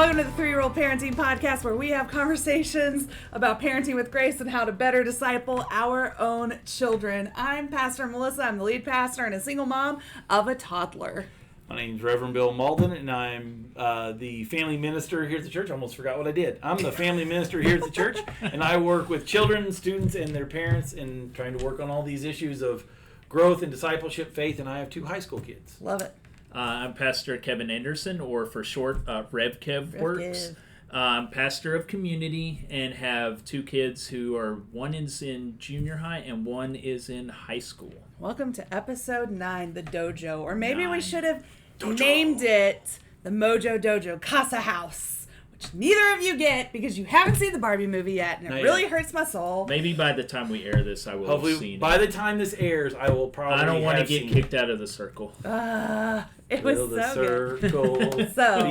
Welcome to the 3-Year-Old Parenting Podcast, where we have conversations about parenting with grace and how to better disciple our own children. I'm Pastor Melissa. I'm the lead pastor and a single mom of a toddler. My name's Reverend Bill Malden, and I'm the family minister here at the church. I almost forgot what I did. I'm the family minister here at the church, and I work with children, students, and their parents in trying to work on all these issues of growth and discipleship, faith, and I have 2 high school kids. Love it. I'm Pastor Kevin Anderson, or for short, Rev Kev works. I'm pastor of community and have 2 kids who are, one is in junior high and one is in high school. Welcome to episode 9, the Dojo, or maybe we should have named it the Mojo Dojo Casa House, which neither of you get because you haven't seen the Barbie movie yet, and it really hurts my soul. Maybe by the time we air this, I will have seen it. By the time this airs, I will probably I don't want to get kicked out of the circle. It was so good. So,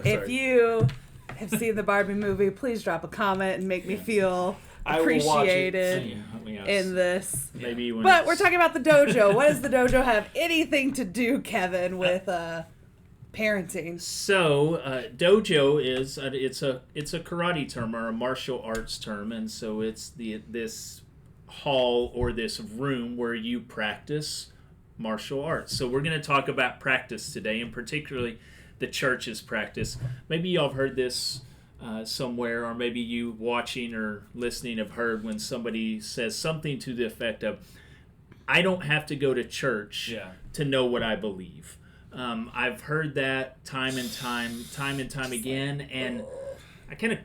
if you have seen the Barbie movie, please drop a comment and make me feel appreciated in this. But we're talking about the Dojo. What does the Dojo have anything to do, Kevin, with parenting? So, Dojo is it's a karate term or a martial arts term, and so it's this hall or this room where you practice martial arts. So we're going to talk about practice today, and particularly the church's practice. Maybe y'all have heard this somewhere, or maybe you watching or listening have heard when somebody says something to the effect of, I don't have to go to church to know what I believe. I've heard that time and time again, and I kind of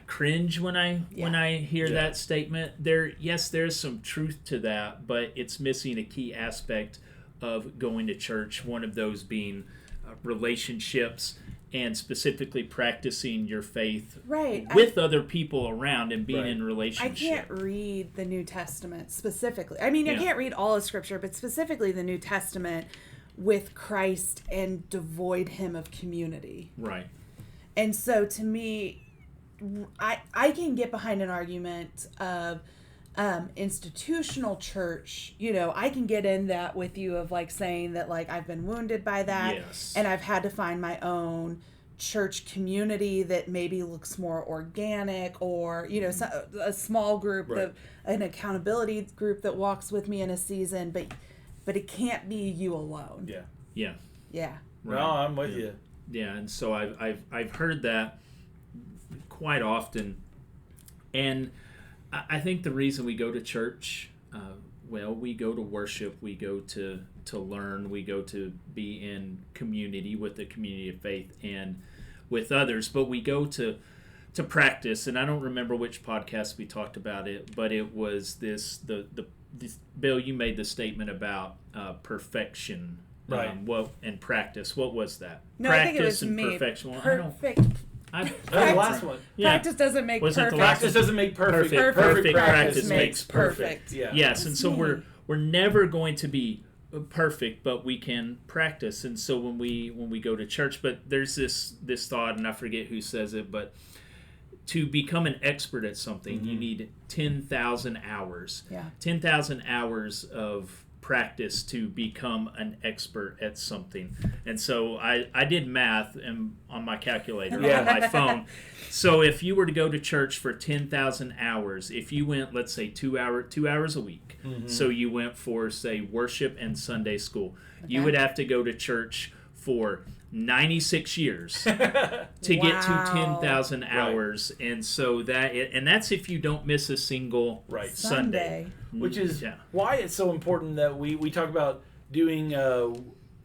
cringe when I hear that statement. There's some truth to that, but it's missing a key aspect of going to church, one of those being relationships and specifically practicing your faith with other people around and being in relationship. I can't read the New Testament specifically. I mean, I can't read all of Scripture, but specifically the New Testament with Christ and devoid him of community. Right. And so to me, I can get behind an argument of institutional church. You know, I can get in that with you of like saying that like I've been wounded by that, and I've had to find my own church community that maybe looks more organic, or you know, a small group, an accountability group that walks with me in a season, but it can't be you alone. Yeah. Right. No, I'm with you. Yeah, and so I've heard that quite often, and I think the reason we go to church, we go to worship, we go to learn, we go to be in community with the community of faith and with others, but we go to practice. And I don't remember which podcast we talked about it, but it was this Bill, you made the statement about perfection, right? And practice. What was that? No, practice I think it was and me. Perfection. Perfect. The last one. Practice doesn't make perfect. Practice doesn't make perfect. Perfect practice makes perfect. Yeah. Yes, and so we're never going to be perfect, but we can practice. And so when we go to church, but there's this thought, and I forget who says it, but to become an expert at something, you need 10,000 hours. Yeah. 10,000 hours of practice to become an expert at something. And so I did math on my calculator on my phone. So if you were to go to church for 10,000 hours, if you went, let's say 2 hours a week, so you went for, say, worship and Sunday school, you would have to go to church for 96 years to get to 10,000 hours. And so that's if you don't miss a single Sunday. Which is why it's so important that we talk about doing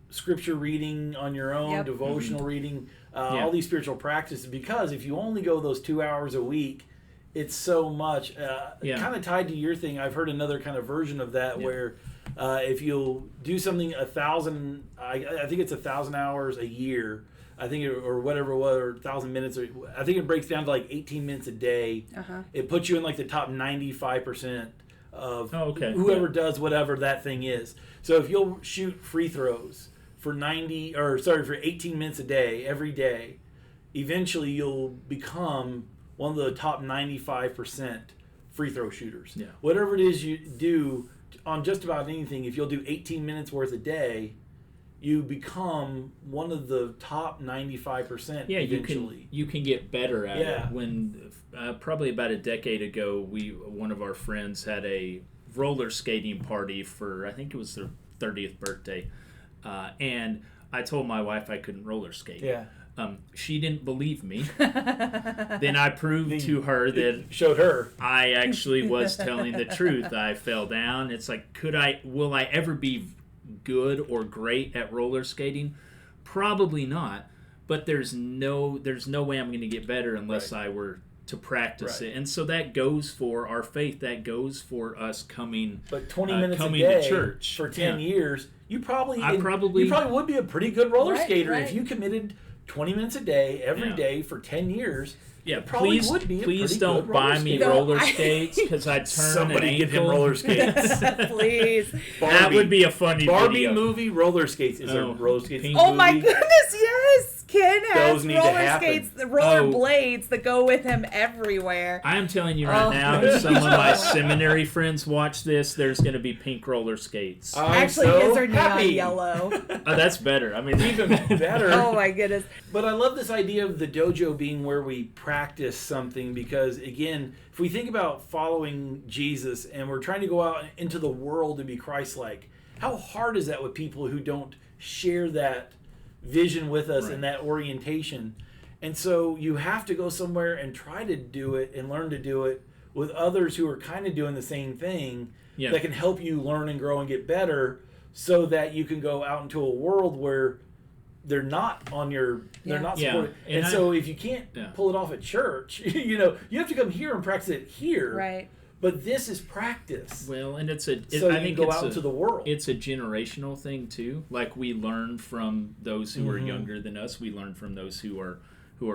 scripture reading on your own, devotional reading, all these spiritual practices, because if you only go those 2 hours a week, it's so much. Kind of tied to your thing, I've heard another kind of version of that where if you'll do something 1,000, I think it's 1,000 hours a year, I think, or whatever it was, or 1,000 minutes, or I think it breaks down to like 18 minutes a day. It puts you in like the top 95% of whoever does whatever that thing is. So if you'll shoot free throws for 18 minutes a day, every day, eventually you'll become one of the top 95% free throw shooters. Whatever it is you do on just about anything, if you'll do 18 minutes worth a day, you become one of the top 95% eventually. You can get better at it. When probably about a decade ago, one of our friends had a roller skating party for, I think it was their 30th birthday, and I told my wife I couldn't roller skate. Yeah. She didn't believe me. Then I proved to her that showed her I actually was telling the truth. I fell down. It's like, will I ever be good or great at roller skating? Probably not. But there's no way I'm going to get better unless I were to practice it. And so that goes for our faith. That goes for us coming. But 20 minutes coming a day to church for 10 years, you probably would be a pretty good roller skater if you committed 20 minutes a day every day for 10 years. Yeah, please don't buy me roller skates because I'd turn somebody an ankle. Give him roller skates. Please. That would be a funny Barbie video. movie roller skates. Is there roller skates? Oh my goodness, yes. Ken has roller skates, the roller blades that go with him everywhere. I am telling you right now, if some of my seminary friends watch this, there's going to be pink roller skates. Actually, his are neon yellow. Oh, that's better. I mean, even better. Oh my goodness. But I love this idea of the dojo being where we practice something because, again, if we think about following Jesus and we're trying to go out into the world and be Christ-like, how hard is that with people who don't share that vision with us and that orientation? And so you have to go somewhere and try to do it and learn to do it with others who are kind of doing the same thing that can help you learn and grow and get better so that you can go out into a world where they're not on your they're not supported. And so if you can't pull it off at church, you have to come here and practice it here. Right. But this is practice. Well, and I think go out into the world. It's a generational thing too. Like we learn from those who are younger than us. We learn from those who are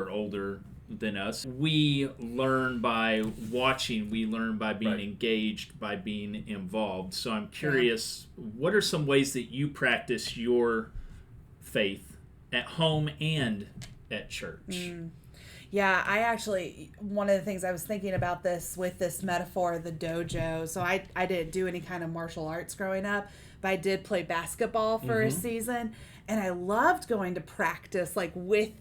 older than us. We learn by watching. We learn by being engaged, by being involved. So I'm curious, what are some ways that you practice your faith at home and at church? Yeah, I actually, one of the things I was thinking about this with this metaphor, the dojo. So I didn't do any kind of martial arts growing up, but I did play basketball for a season. And I loved going to practice like with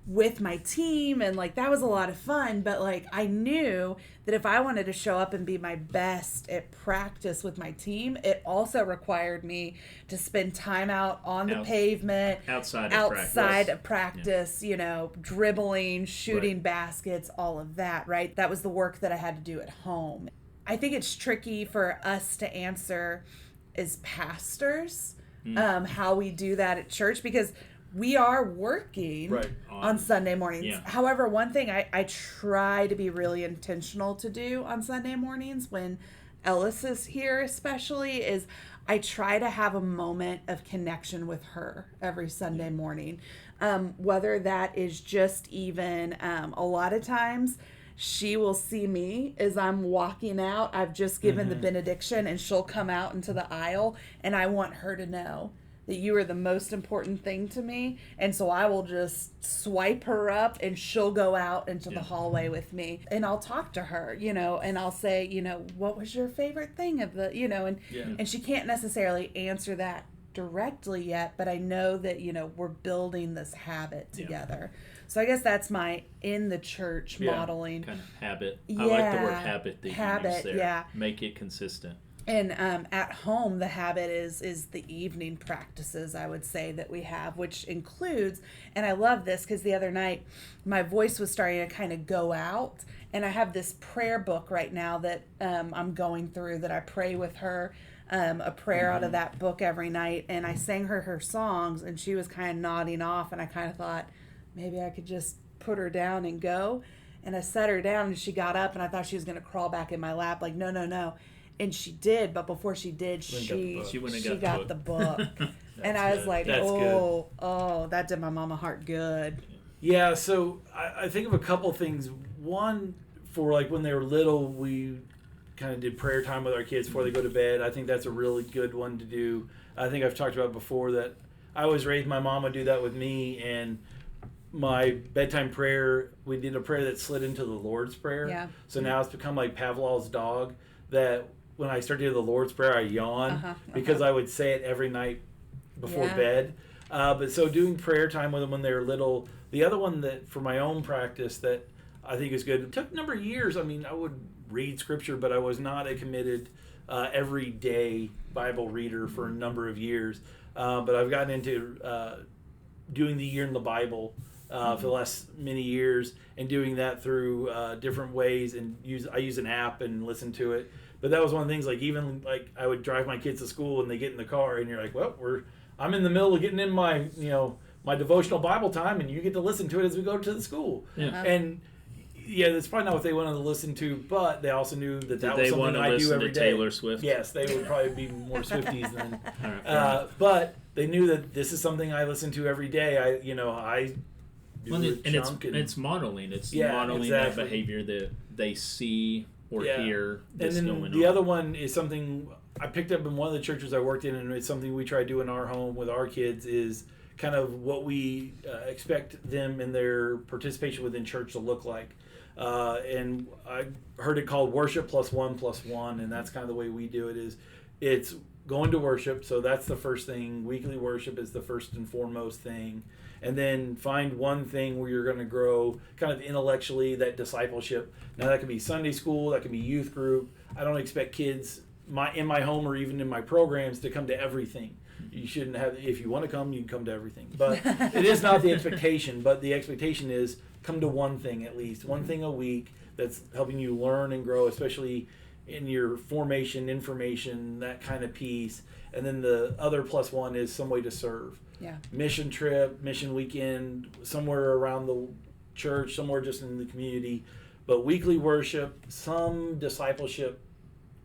with my team. And like, that was a lot of fun. But like, I knew that if I wanted to show up and be my best at practice with my team, it also required me to spend time out on the pavement, outside of practice, dribbling, shooting baskets, all of that, right? That was the work that I had to do at home. I think it's tricky for us to answer as pastors how we do that at church because we are working on Sunday mornings. Yeah. However, one thing I try to be really intentional to do on Sunday mornings when Ellis is here especially is I try to have a moment of connection with her every Sunday morning. Whether that is just even a lot of times she will see me as I'm walking out. I've just given the benediction and she'll come out into the aisle and I want her to know that you are the most important thing to me. And so I will just swipe her up and she'll go out into the hallway with me. And I'll talk to her, and I'll say, what was your favorite thing of the, and she can't necessarily answer that directly yet, but I know that, we're building this habit together. So I guess that's my in the church modeling. Kind of habit. I like the word habit that you use there. Yeah. Make it consistent. And at home, the habit is the evening practices, I would say, that we have, which includes, and I love this because the other night my voice was starting to kind of go out, and I have this prayer book right now that I'm going through that I pray with her, a prayer out of that book every night, and I sang her songs, and she was kind of nodding off, and I kind of thought maybe I could just put her down and go, and I set her down, and she got up, and I thought she was going to crawl back in my lap, like, no. And she did, but before she did, she got the book. And I was like, oh, that did my mama heart good. Yeah, so I think of a couple things. One, for like when they were little, we kind of did prayer time with our kids before they go to bed. I think that's a really good one to do. I think I've talked about before that I was raised, my mom would do that with me, and my bedtime prayer, we did a prayer that slid into the Lord's Prayer. Yeah. So now it's become like Pavlov's dog, that when I start to do the Lord's Prayer, I yawn because I would say it every night before bed. But so doing prayer time with them when they're little. The other one that for my own practice that I think is good. It took a number of years. I mean, I would read scripture, but I was not a committed everyday Bible reader for a number of years. But I've gotten into doing the year in the Bible for the last many years, and doing that through different ways. And I use an app and listen to it. But that was one of the things. Like even like I would drive my kids to school, and they get in the car, and you're like, well, I'm in the middle of getting in my my devotional Bible time, and you get to listen to it as we go to the school. Yeah. And yeah, that's probably not what they wanted to listen to, but they also knew that Did was they something want to I do listen every to day. Taylor Swift? Yes, they would probably be more Swifties than. All right, But they knew that this is something I listen to every day. I do well, a and chunk it's modeling. It's Yeah, modeling exactly. that behavior that they see or hear that's and then going the on. other one is something I picked up in one of the churches I worked in, and it's something we try to do in our home with our kids, is kind of what we expect them in their participation within church to look like. And I heard it called worship +1+1, and that's kind of the way we do it. It's going to worship, so that's the first thing. Weekly worship is the first and foremost thing. And then find one thing where you're going to grow kind of intellectually, that discipleship. Now that can be Sunday school, that can be youth group. I don't expect kids in my home or even in my programs to come to everything. You shouldn't have. If you want to come, you can come to everything. But it is not the expectation. But the expectation is come to one thing at least, one thing a week that's helping you learn and grow, especially in your formation, information, that kind of piece. And then the other +1 is some way to serve. Yeah. Mission trip, mission weekend, somewhere around the church, somewhere just in the community. But weekly worship, some discipleship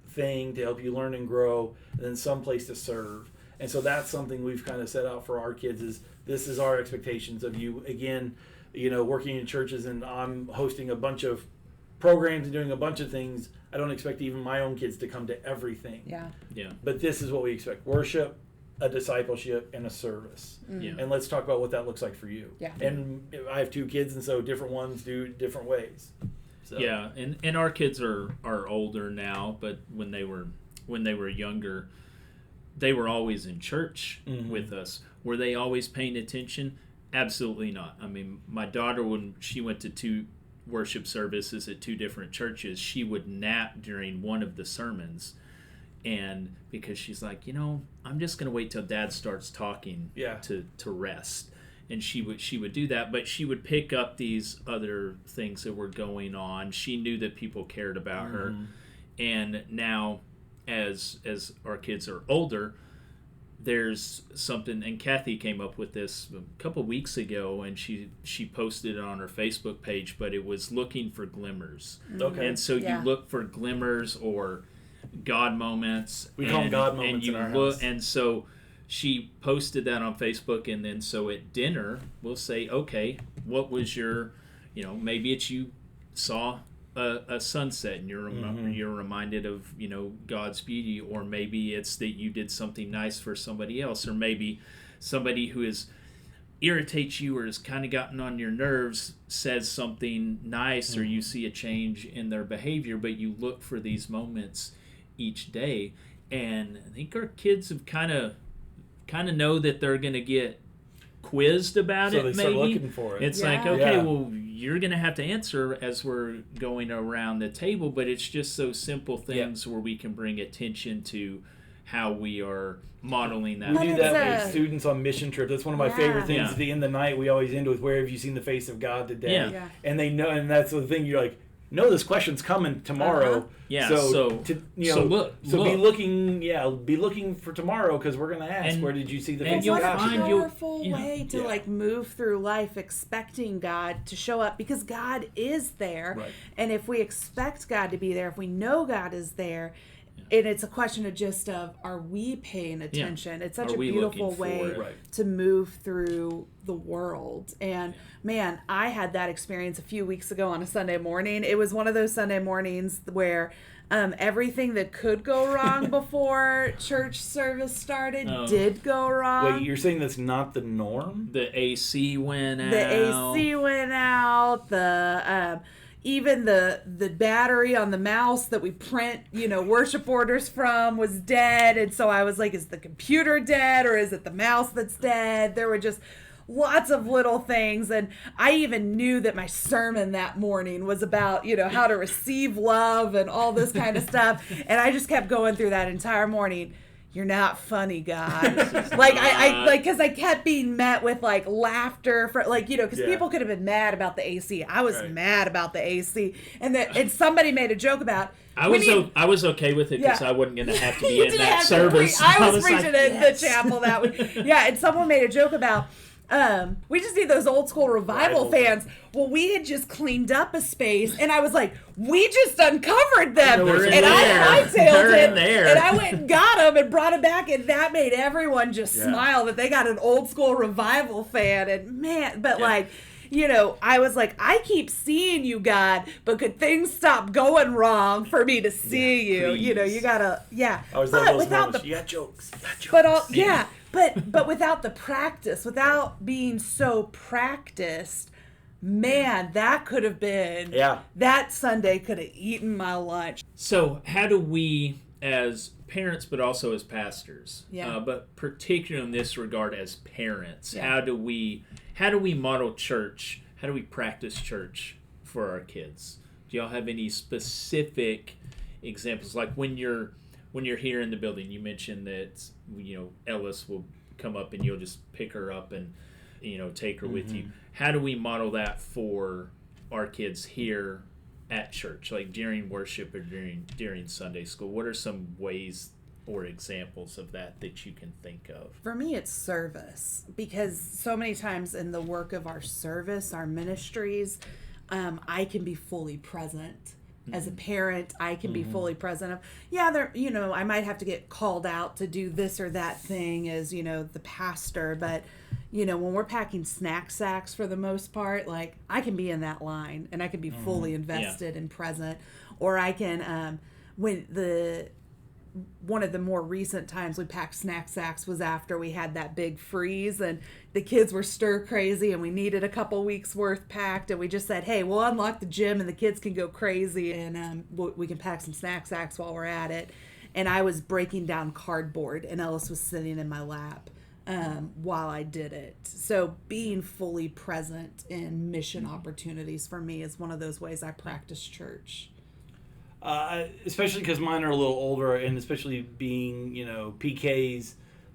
thing to help you learn and grow, and then some place to serve. And so that's something we've kind of set out for our kids, is this is our expectations of you. Again, working in churches, and I'm hosting a bunch of programs and doing a bunch of things. I don't expect even my own kids to come to everything. Yeah. Yeah. But this is what we expect: worship, a discipleship, and a service. Yeah. And let's talk about what that looks like for you. Yeah. And I have 2 kids, and so different ones do different ways. So. Yeah, and our kids are older now, but when they were younger, they were always in church with us. Were they always paying attention? Absolutely not. I mean, my daughter, when she went to 2 worship services at 2 different churches, she would nap during one of the sermons, and because she's like, I'm just going to wait till Dad starts talking to rest. And she would do that, but she would pick up these other things that were going on. She knew that people cared about her. And now, as our kids are older, there's something, and Kathy came up with this a couple weeks ago, and she posted it on her Facebook page, but it was looking for glimmers. Okay. And so you look for glimmers or God moments. We call them God moments in our house. And so she posted that on Facebook, and then so at dinner we'll say, okay, what was your, maybe it's you saw a sunset and you're reminded of God's beauty, or maybe it's that you did something nice for somebody else, or maybe somebody who irritates you or has kind of gotten on your nerves says something nice, or you see a change in their behavior. But you look for these moments each day, and I think our kids have kind of know that they're going to get quizzed about so it. they Maybe start looking for it. it's like, okay, well, you're going to have to answer as we're going around the table. But it's just those simple things where we can bring attention to how we are modeling that. We do that with students on mission trips. That's one of my favorite things. At the end of the night, we always end with, "Where have you seen the face of God today?" And they know, and that's the thing. You're like, no, this question's coming tomorrow. Yeah. So look. be looking for tomorrow, because we're going to ask, where did you see the face of What a God? powerful way to move through life, expecting God to show up, because God is there. Right. And if we expect God to be there, if we know God is there, and it's a question of are we paying attention? It's such a beautiful way to move through the world. And man, I had that experience a few weeks ago on a Sunday morning. It was one of those Sunday mornings where everything that could go wrong before church service started did go wrong. Wait, you're saying that's not the norm? The AC went out. The AC went out. even the battery on the mouse that we print, worship orders from was dead. And so I was like, is the computer dead or is it the mouse that's dead? There were just lots of little things. And I even knew that my sermon that morning was about, how to receive love and all this kind of stuff. And I just kept going through that entire morning. You're not funny, God. Because I kept being met with laughter for because people could have been mad about the AC. I was mad about the AC, and somebody made a joke about. I was okay with it because I wasn't going to have to be in that service. I was preaching in the chapel that week. Yeah, and someone made a joke about. We just need those old school revival fans. Well, we had just cleaned up a space, and I was like, we just uncovered them. And I hightailed it, and I went and got them and brought them back, and that made everyone just smile that they got an old school revival fan. And man, but I was like, I keep seeing you, God, but could things stop going wrong for me to see you? Please. You gotta, I was those moments. You got jokes. But without the practice, without being so practiced, man, that could have been, that Sunday could have eaten my lunch. So how do we, as parents, but also as pastors, but particularly in this regard as parents, how do we model church? How do we practice church for our kids? Do y'all have any specific examples? Like when you're here in the building, you mentioned that Ellis will come up and you'll just pick her up and take her with you. How do we model that for our kids here at church, like during worship or during Sunday school? What are some ways or examples of that you can think of? For me, it's service, because so many times in the work of our service, our ministries, I can be fully present. As a parent, I can be fully present. I might have to get called out to do this or that thing as, the pastor. But, when we're packing snack sacks for the most part, I can be in that line and I can be fully invested and present. Or I can, one of the more recent times we packed snack sacks was after we had that big freeze and the kids were stir crazy and we needed a couple weeks worth packed, and we just said, hey, we'll unlock the gym and the kids can go crazy and we can pack some snack sacks while we're at it. And I was breaking down cardboard and Ellis was sitting in my lap while I did it. So being fully present in mission opportunities for me is one of those ways I practice church. Especially because mine are a little older, and especially being, PKs,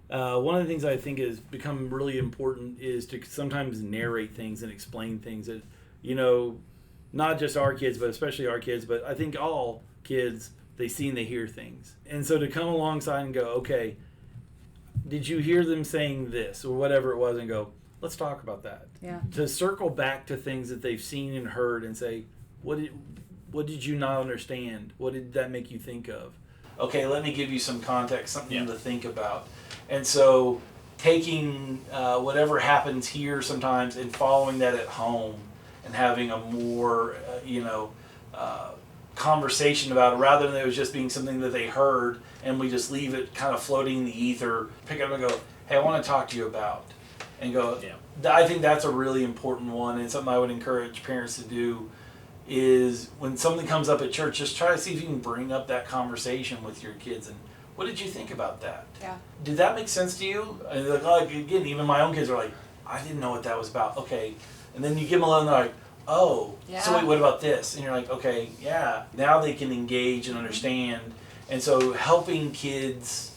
one of the things I think has become really important is to sometimes narrate things and explain things that, not just our kids, but especially our kids, but I think all kids, they see and they hear things. And so to come alongside and go, okay, did you hear them saying this or whatever it was, and go, let's talk about that. Yeah. To circle back to things that they've seen and heard and say, what did you not understand? What did that make you think of? Okay, let me give you some context, something to think about. And so taking whatever happens here sometimes and following that at home and having a more, conversation about it, rather than it was just being something that they heard and we just leave it kind of floating in the ether, pick it up and go, hey, I want to talk to you about. And go, I think that's a really important one, and something I would encourage parents to do is when something comes up at church, just try to see if you can bring up that conversation with your kids. And what did you think about that? Yeah. Did that make sense to you? And again, even my own kids are like, I didn't know what that was about. Okay. And then you give them a little, and they're like, oh, so wait, what about this? And you're like, okay, yeah. Now they can engage and understand. And so helping kids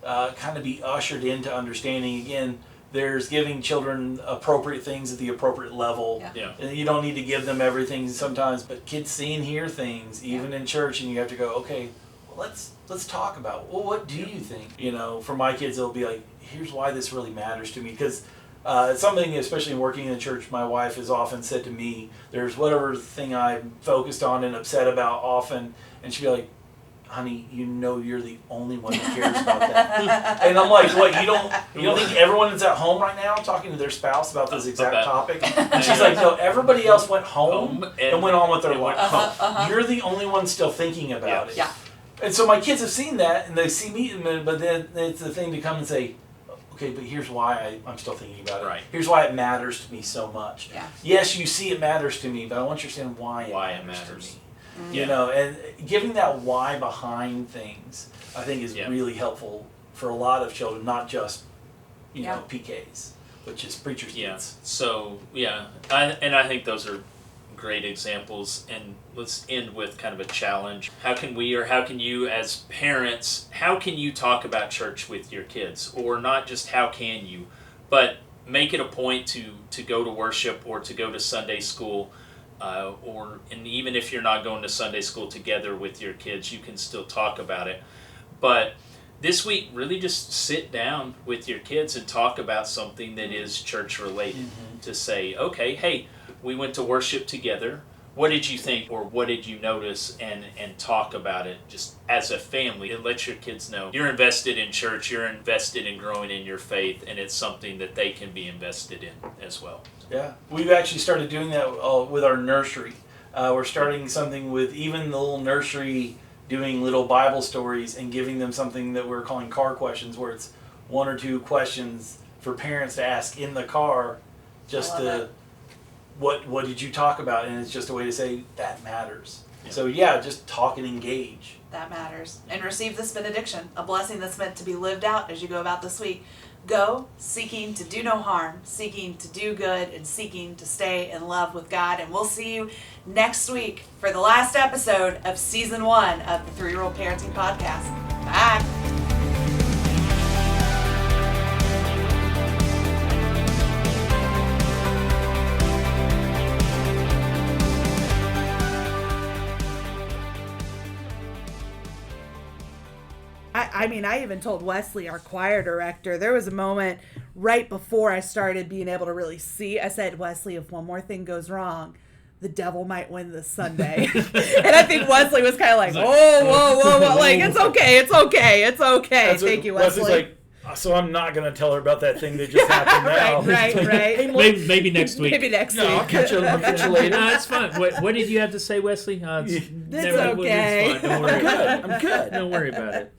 kind of be ushered into understanding, again, there's giving children appropriate things at the appropriate level. And you don't need to give them everything sometimes, but kids see and hear things, even in church, and you have to go, okay, well, let's talk about, well, what do you think? For my kids, it'll be like, here's why this really matters to me. Because it's something, especially in working in the church, my wife has often said to me, there's whatever thing I'm focused on and upset about often, and she'll be like, honey, you're the only one that cares about that. And I'm like, what, you don't think everyone is at home right now talking to their spouse about this exact topic? And she's like, no, everybody else went home and went on with their life. You're the only one still thinking about it. Yeah. And so my kids have seen that, and they see me, but then it's the thing to come and say, okay, but here's why I'm still thinking about it. Right. Here's why it matters to me so much. Yeah. Yes, you see it matters to me, but I want you to understand why it matters to me. Mm-hmm. You know, and giving that why behind things, I think, is really helpful for a lot of children, not just, you know, PKs, which is preacher's kids. So, I think those are great examples, and let's end with kind of a challenge. How can you as parents, how can you talk about church with your kids? Or not just how can you, but make it a point to go to worship or to go to Sunday school, and even if you're not going to Sunday school together with your kids, you can still talk about it. But this week, really just sit down with your kids and talk about something that is church related. To say, okay, hey, we went to worship together. What did you think, or what did you notice? And talk about it just as a family. It lets your kids know you're invested in church, you're invested in growing in your faith, and it's something that they can be invested in as well. Yeah, we've actually started doing that with our nursery. We're starting something with even the little nursery, doing little Bible stories and giving them something that we're calling car questions, where it's 1 or 2 questions for parents to ask in the car, just to, what did you talk about? And it's just a way to say, that matters. Yeah. So just talk and engage. That matters. And receive this benediction, a blessing that's meant to be lived out as you go about this week. Go, seeking to do no harm, seeking to do good, and seeking to stay in love with God. And we'll see you next week for the last episode of Season 1 of the 3-Year-Old Parenting Podcast. Bye. I even told Wesley, our choir director, there was a moment right before I started being able to really see. I said, Wesley, if one more thing goes wrong, the devil might win this Sunday. And I think Wesley was kind of like, whoa. Like, it's okay. Thank you, Wesley. Wesley's like, so I'm not going to tell her about that thing that just happened now. Right. Maybe next week. I'll catch you later. No, it's fine. What did you have to say, Wesley? It's okay. It's fine. Don't worry about it. I'm good. Don't worry about it.